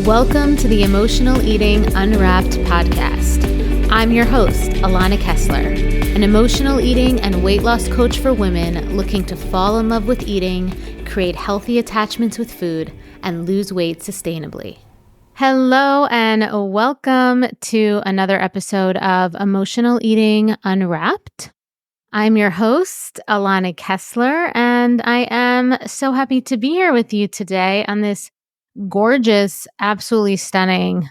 Welcome to the Emotional Eating Unwrapped podcast. I'm your host, Alana Kessler, an emotional eating and weight loss coach for women looking to fall in love with eating, create healthy attachments with food, and lose weight sustainably. Hello and welcome to another episode of Emotional Eating Unwrapped. I'm your host, Alana Kessler, and I am so happy to be here with you today on this gorgeous, absolutely stunning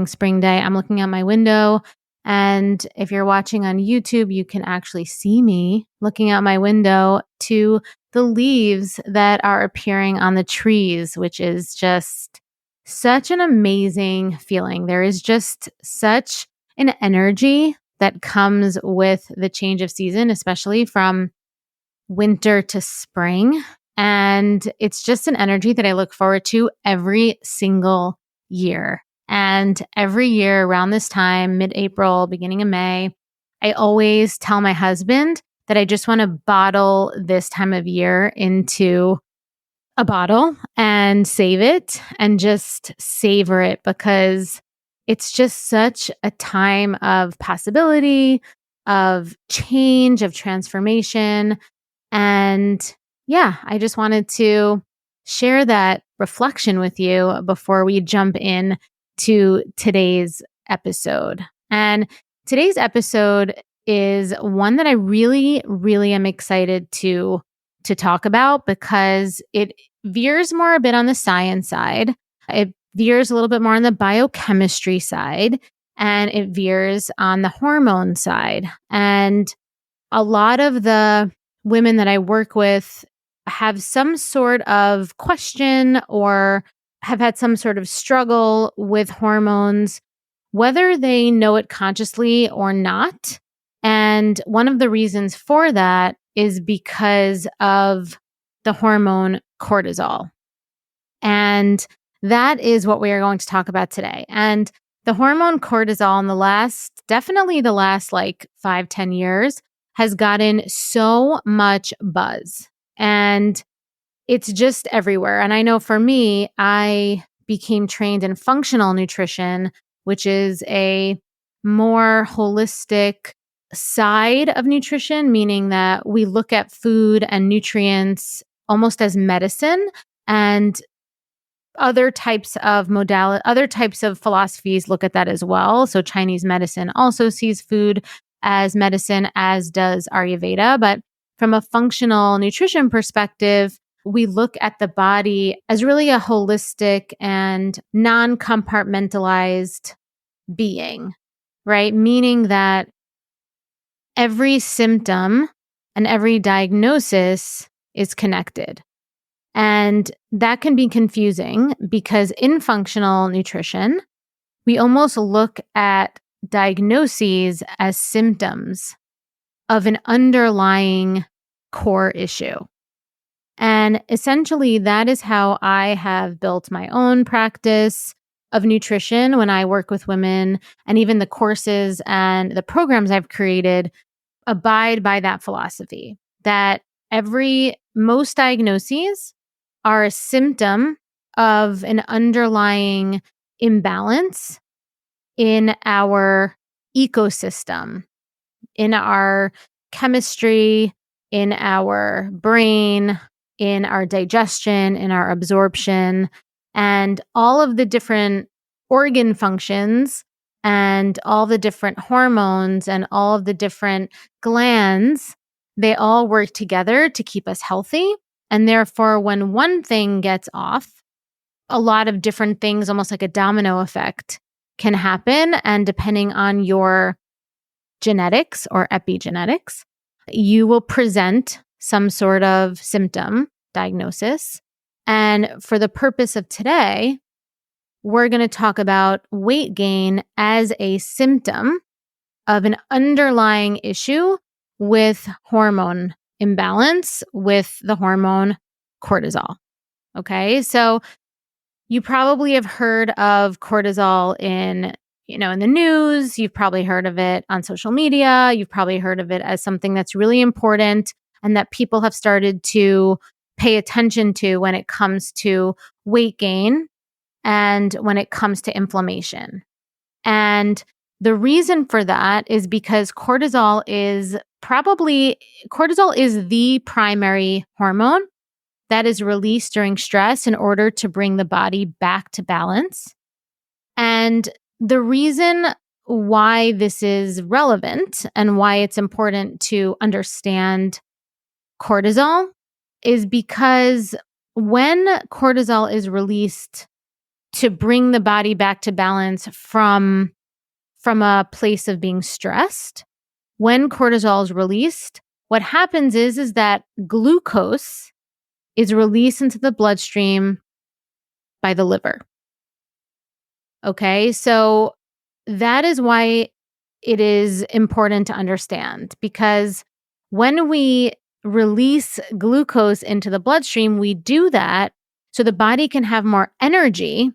spring day. I'm looking out my window, and if you're watching on YouTube, you can actually see me looking out my window to the leaves that are appearing on the trees, which is just such an amazing feeling. There is just such an energy that comes with the change of season, especially from winter to spring. And it's just an energy that I look forward to every single year. And every year around this time, mid-April, beginning of May, I always tell my husband that I just want to bottle this time of year into a bottle and save it and just savor it, because it's just such a time of possibility, of change, of transformation. And yeah, I just wanted to share that reflection with you before we jump in to today's episode. And today's episode is one that I really, really am excited to talk about, because it veers more a bit on the science side. It veers a little bit more on the biochemistry side, and it veers on the hormone side. And a lot of the women that I work with have some sort of question or have had some sort of struggle with hormones, whether they know it consciously or not. And one of the reasons for that is because of the hormone cortisol. And that is what we are going to talk about today. And the hormone cortisol definitely the last like 5-10 years has gotten so much buzz, and it's just everywhere. And I know for me, I became trained in functional nutrition, which is a more holistic side of nutrition, meaning that we look at food and nutrients almost as medicine, and other types of philosophies look at that as well. So Chinese medicine also sees food as medicine, as does Ayurveda. But from a functional nutrition perspective, we look at the body as really a holistic and non-compartmentalized being, right? Meaning that every symptom and every diagnosis is connected. And that can be confusing, because in functional nutrition, we almost look at diagnoses as symptoms of an underlying core issue. And essentially, that is how I have built my own practice of nutrition when I work with women, and even the courses and the programs I've created abide by that philosophy, that most diagnoses are a symptom of an underlying imbalance in our ecosystem, in our chemistry, in our brain, in our digestion, in our absorption, and all of the different organ functions and all the different hormones and all of the different glands. They all work together to keep us healthy. And therefore, when one thing gets off, a lot of different things, almost like a domino effect, can happen. And depending on your genetics or epigenetics, you will present some sort of symptom diagnosis. And for the purpose of today, we're going to talk about weight gain as a symptom of an underlying issue with hormone imbalance, with the hormone cortisol. Okay, so you probably have heard of cortisol in the news. You've probably heard of it on social media. You've probably heard of it as something that's really important and that people have started to pay attention to when it comes to weight gain. and when it comes to inflammation. And the reason for that is because cortisol is the primary hormone that is released during stress in order to bring the body back to balance. And the reason why this is relevant and why it's important to understand cortisol is because when cortisol is released to bring the body back to balance from a place of being stressed, when cortisol is released, what happens is that glucose is released into the bloodstream by the liver. Okay, so that is why it is important to understand, because when we release glucose into the bloodstream, we do that so the body can have more energy.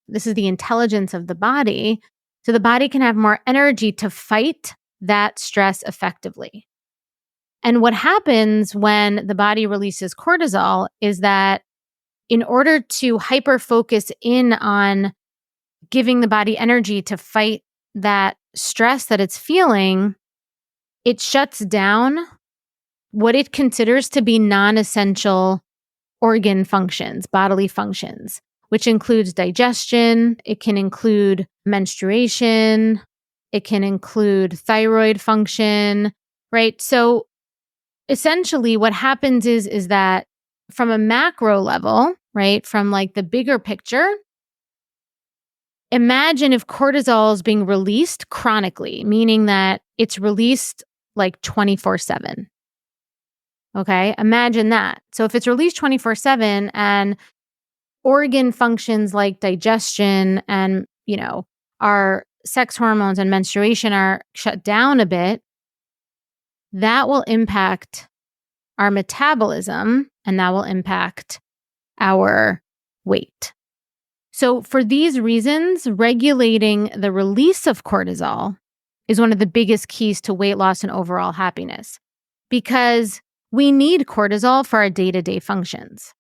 This is the intelligence of the body. So the body can have more energy to fight that stress effectively. And what happens when the body releases cortisol is that in order to hyper focus in on giving the body energy to fight that stress that it's feeling, it shuts down what it considers to be non-essential organ functions, bodily functions, which includes digestion. It can include menstruation. It can include thyroid function, right? So essentially what happens is that from a macro level, right, from like the bigger picture, imagine if cortisol is being released chronically, meaning that it's released like 24/7. Okay, imagine that. So if it's released 24/7 and organ functions like digestion and, our sex hormones and menstruation are shut down a bit, that will impact our metabolism and that will impact our weight. So for these reasons, regulating the release of cortisol is one of the biggest keys to weight loss and overall happiness, because we need cortisol for our day-to-day functions.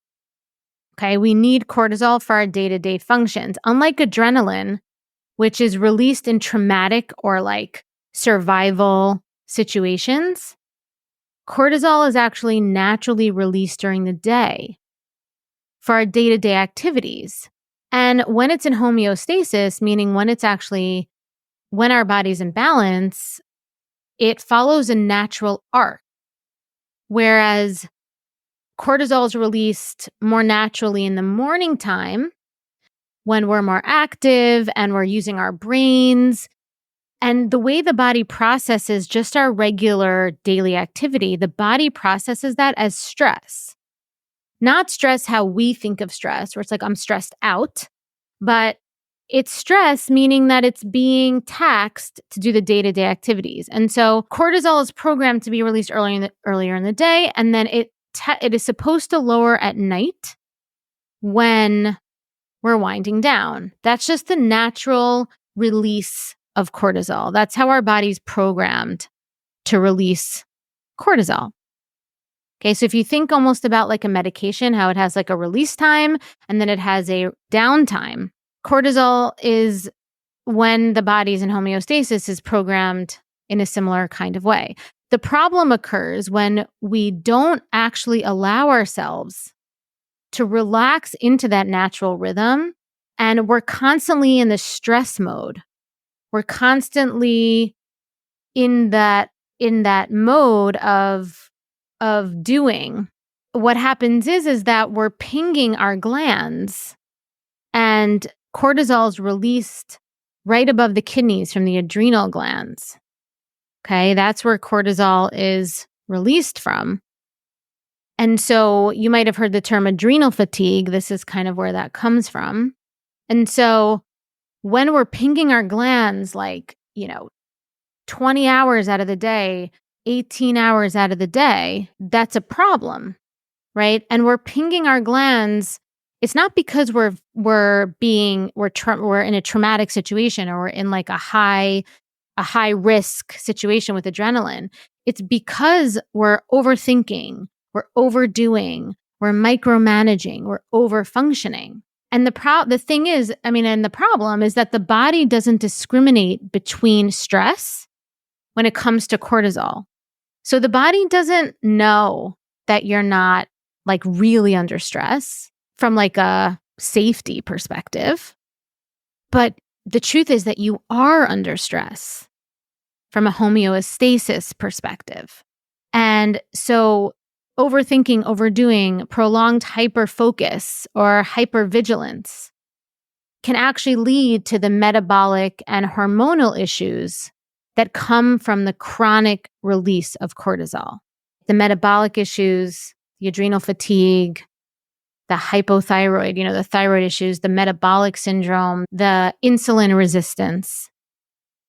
Okay, we need cortisol for our day-to-day functions. Unlike adrenaline, which is released in traumatic or like survival situations, cortisol is actually naturally released during the day for our day-to-day activities. And when it's in homeostasis, meaning when our body's in balance, it follows a natural arc. Whereas cortisol is released more naturally in the morning time when we're more active and we're using our brains. And the way the body processes just our regular daily activity, the body processes that as stress. Not stress how we think of stress, where it's like I'm stressed out, but it's stress, meaning that it's being taxed to do the day-to-day activities. And so cortisol is programmed to be released earlier in the day, and then it is supposed to lower at night when we're winding down. That's just the natural release of cortisol. That's how our body's programmed to release cortisol. Okay, so if you think almost about like a medication, how it has like a release time and then it has a downtime, cortisol is, when the body's in homeostasis, is programmed in a similar kind of way. The problem occurs when we don't actually allow ourselves to relax into that natural rhythm, and we're constantly in the stress mode. We're constantly in that mode of doing. What happens is that we're pinging our glands, and cortisol is released right above the kidneys from the adrenal glands. Okay, that's where cortisol is released from. And so you might have heard the term adrenal fatigue. This is kind of where that comes from. And so when we're pinging our glands 20 hours out of the day, 18 hours out of the day, that's a problem, right? And we're pinging our glands. It's not because we're in a traumatic situation or we're in like a high risk situation with adrenaline. It's because we're overthinking, we're overdoing, we're micromanaging, we're overfunctioning. And the thing is, and the problem is that the body doesn't discriminate between stress when it comes to cortisol. So the body doesn't know that you're not like really under stress from like a safety perspective. But the truth is that you are under stress from a homeostasis perspective. And so overthinking, overdoing, prolonged hyperfocus or hypervigilance can actually lead to the metabolic and hormonal issues that come from the chronic release of cortisol. The metabolic issues, the adrenal fatigue, the hypothyroid, the thyroid issues, the metabolic syndrome, the insulin resistance,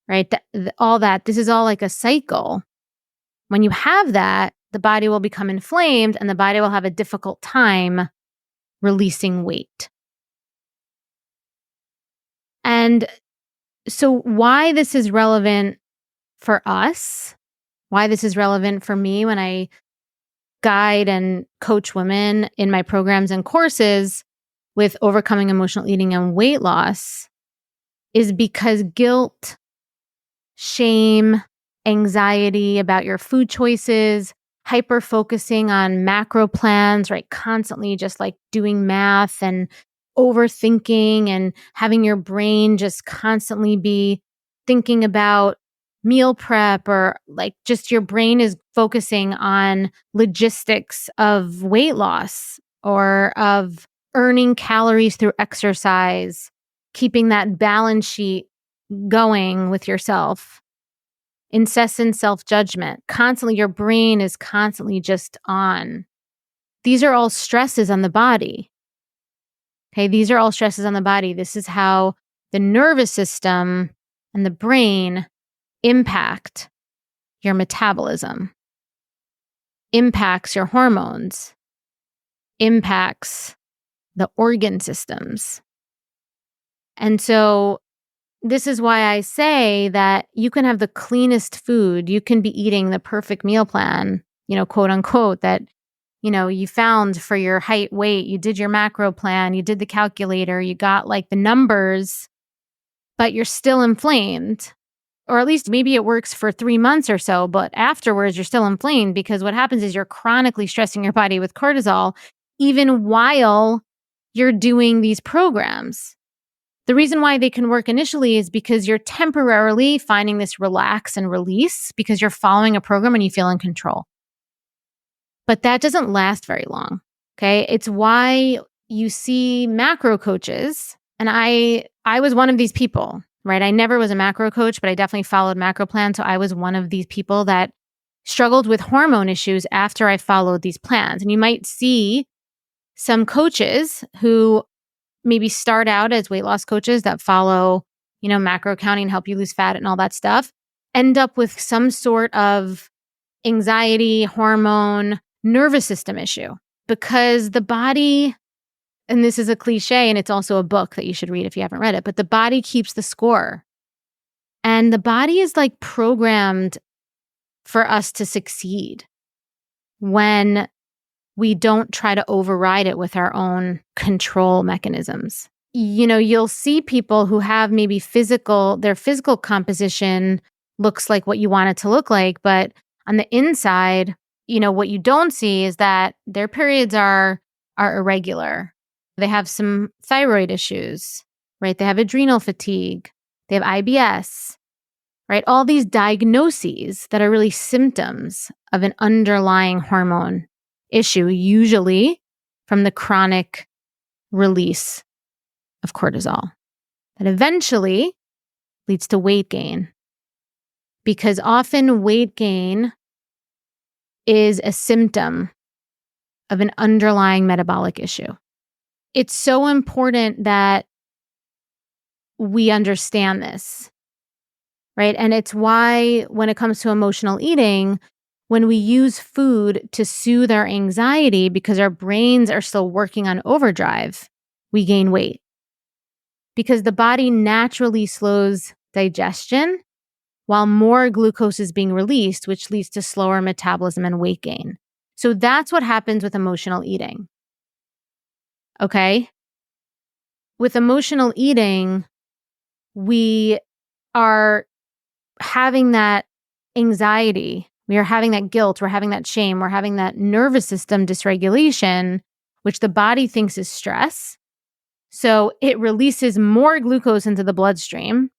right? All that. This is all like a cycle. When you have that, the body will become inflamed and the body will have a difficult time releasing weight. And so why this is relevant for us, why this is relevant for me when I guide and coach women in my programs and courses with overcoming emotional eating and weight loss is because guilt, shame, anxiety about your food choices, hyper focusing on macro plans, right? Constantly just like doing math and overthinking and having your brain just constantly be thinking about meal prep, or like just your brain is focusing on logistics of weight loss or of earning calories through exercise, keeping that balance sheet going with yourself. Incessant self-judgment. Constantly, your brain is constantly just on. These are all stresses on the body. Okay, these are all stresses on the body. This is how the nervous system and the brain impact your metabolism, impacts your hormones, impacts the organ systems. And so this is why I say that you can have the cleanest food. You can be eating the perfect meal plan, quote unquote, that, you found for your height, weight, you did your macro plan, you did the calculator, you got like the numbers, but you're still inflamed. Or at least maybe it works for 3 months or so, but afterwards you're still inflamed because what happens is you're chronically stressing your body with cortisol, even while you're doing these programs. The reason why they can work initially is because you're temporarily finding this relax and release because you're following a program and you feel in control. But that doesn't last very long, okay? It's why you see macro coaches, and I was one of these people, right? I never was a macro coach, but I definitely followed macro plans. So I was one of these people that struggled with hormone issues after I followed these plans. And you might see some coaches who maybe start out as weight loss coaches that follow, macro counting, help you lose fat and all that stuff, end up with some sort of anxiety, hormone, nervous system issue because the body, and this is a cliche and it's also a book that you should read if you haven't read it, but the body keeps the score. And the body is like programmed for us to succeed when we don't try to override it with our own control mechanisms. You'll see people who have maybe their physical composition looks like what you want it to look like, but on the inside, what you don't see is that their periods are irregular. They have some thyroid issues, right? They have adrenal fatigue. They have IBS, right? All these diagnoses that are really symptoms of an underlying hormone issue, usually from the chronic release of cortisol that eventually leads to weight gain. Because often weight gain is a symptom of an underlying metabolic issue. It's so important that we understand this, right? And it's why when it comes to emotional eating, when we use food to soothe our anxiety because our brains are still working on overdrive, we gain weight. Because the body naturally slows digestion while more glucose is being released, which leads to slower metabolism and weight gain. So that's what happens with emotional eating. Okay? with emotional eating, we are having that anxiety, we are having that guilt, we're having that shame, we're having that nervous system dysregulation, which the body thinks is stress. So it releases more glucose into the bloodstream.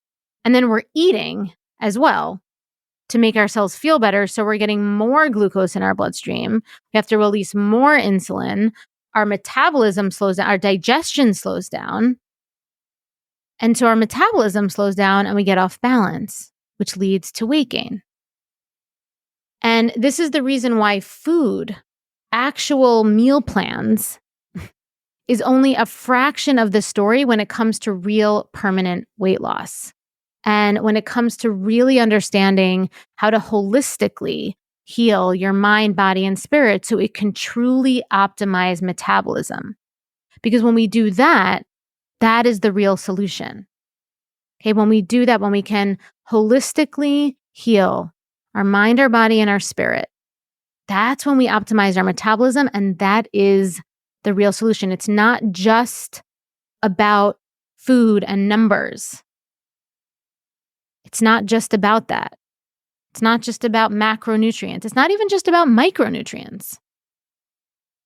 And then we're eating as well to make ourselves feel better. So we're getting more glucose in our bloodstream. We have to release more insulin. Our metabolism slows down, our digestion slows down. And so our metabolism slows down and we get off balance, which leads to weight gain. And this is the reason why food, actual meal plans, is only a fraction of the story when it comes to real permanent weight loss. And when it comes to really understanding how to holistically heal your mind, body, and spirit so it can truly optimize metabolism. Because when we do that, that is the real solution. Okay, when we do that, when we can holistically heal our mind, our body, and our spirit, that's when we optimize our metabolism, and that is the real solution. It's not just about food and numbers. It's not just about that. It's not just about macronutrients. It's not even just about micronutrients,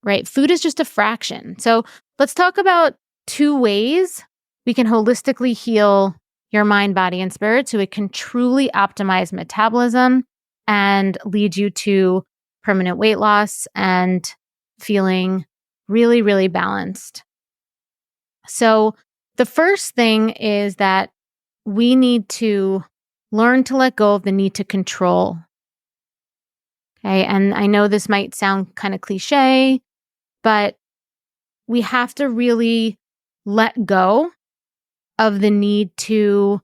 right? Food is just a fraction. So let's talk about 2 ways we can holistically heal your mind, body, and spirit so it can truly optimize metabolism and lead you to permanent weight loss and feeling really, really balanced. So the first thing is that we need to learn to let go of the need to control. Okay, and I know this might sound kind of cliche, but we have to really let go of the need to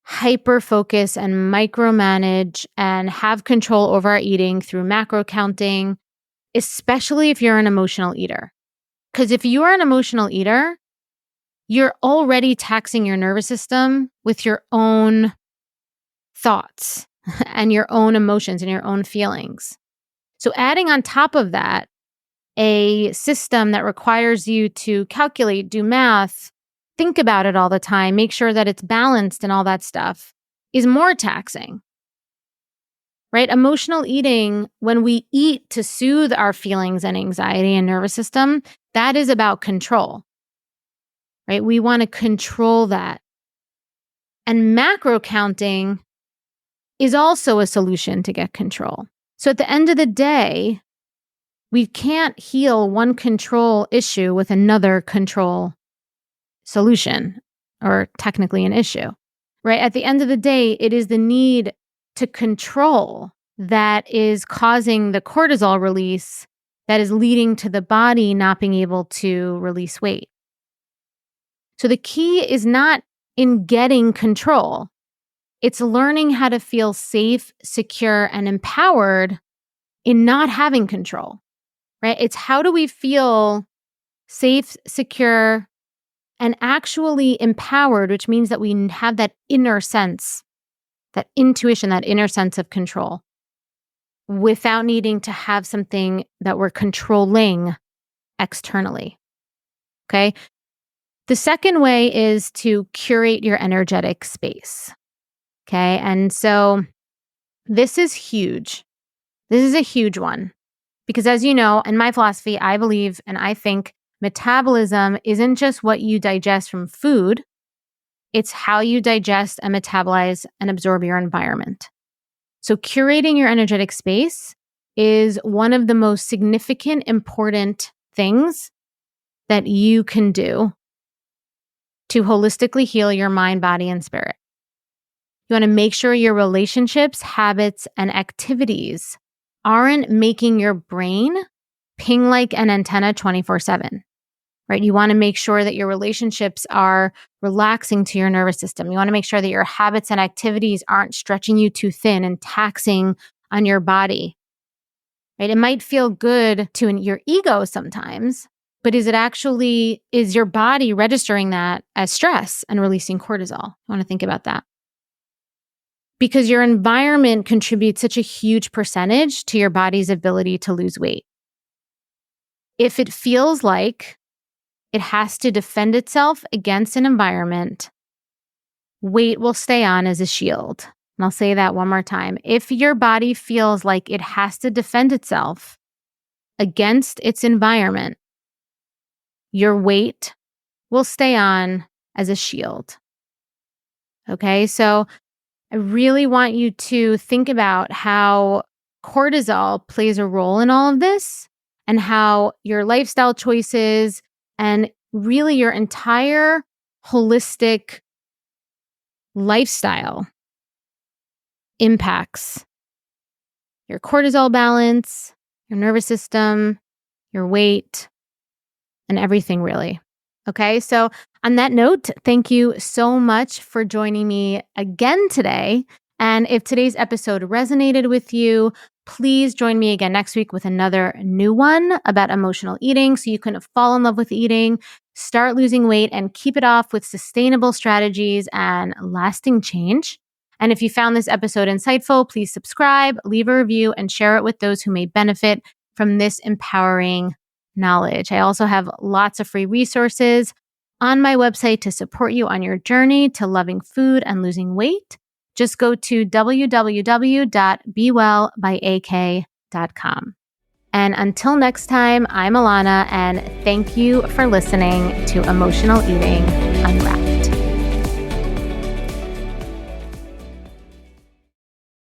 hyper focus and micromanage and have control over our eating through macro counting, especially if you're an emotional eater. Because if you are an emotional eater, you're already taxing your nervous system with your own thoughts and your own emotions and your own feelings. So adding on top of that, a system that requires you to calculate, do math, think about it all the time, make sure that it's balanced and all that stuff is more taxing, right? Emotional eating, when we eat to soothe our feelings and anxiety and nervous system, that is about control, right? We want to control that. And macro counting is also a solution to get control. So at the end of the day, we can't heal one control issue with another control solution, or technically an issue, right? At the end of the day, it is the need to control that is causing the cortisol release that is leading to the body not being able to release weight. So the key is not in getting control. It's learning how to feel safe, secure, and empowered in not having control, right? It's how do we feel safe, secure, and actually empowered, which means that we have that inner sense, that intuition, that inner sense of control without needing to have something that we're controlling externally, okay? The second way is to curate your energetic space, okay? And so this is huge. This is a huge one because as you know, in my philosophy, I believe and I think metabolism isn't just what you digest from food. It's how you digest and metabolize and absorb your environment. So curating your energetic space is one of the most significant, important things that you can do to holistically heal your mind, body, and spirit. You want to make sure your relationships, habits, and activities aren't making your brain ping like an antenna 24/7, right? You want to make sure that your relationships are relaxing to your nervous system. You want to make sure that your habits and activities aren't stretching you too thin and taxing on your body, right? It might feel good to your ego sometimes, but is your body registering that as stress and releasing cortisol? You want to think about that. Because your environment contributes such a huge percentage to your body's ability to lose weight. If it feels like it has to defend itself against an environment, weight will stay on as a shield. And I'll say that one more time. If your body feels like it has to defend itself against its environment, your weight will stay on as a shield. Okay, so I really want you to think about how cortisol plays a role in all of this and how your lifestyle choices and really your entire holistic lifestyle impacts your cortisol balance, your nervous system, your weight, and everything really. Okay, so on that note, thank you so much for joining me again today. And if today's episode resonated with you, please join me again next week with another new one about emotional eating so you can fall in love with eating, start losing weight, and keep it off with sustainable strategies and lasting change. And if you found this episode insightful, please subscribe, leave a review, and share it with those who may benefit from this empowering knowledge. I also have lots of free resources on my website to support you on your journey to loving food and losing weight. Just go to www.bewellbyak.com. And until next time, I'm Alana, and thank you for listening to Emotional Eating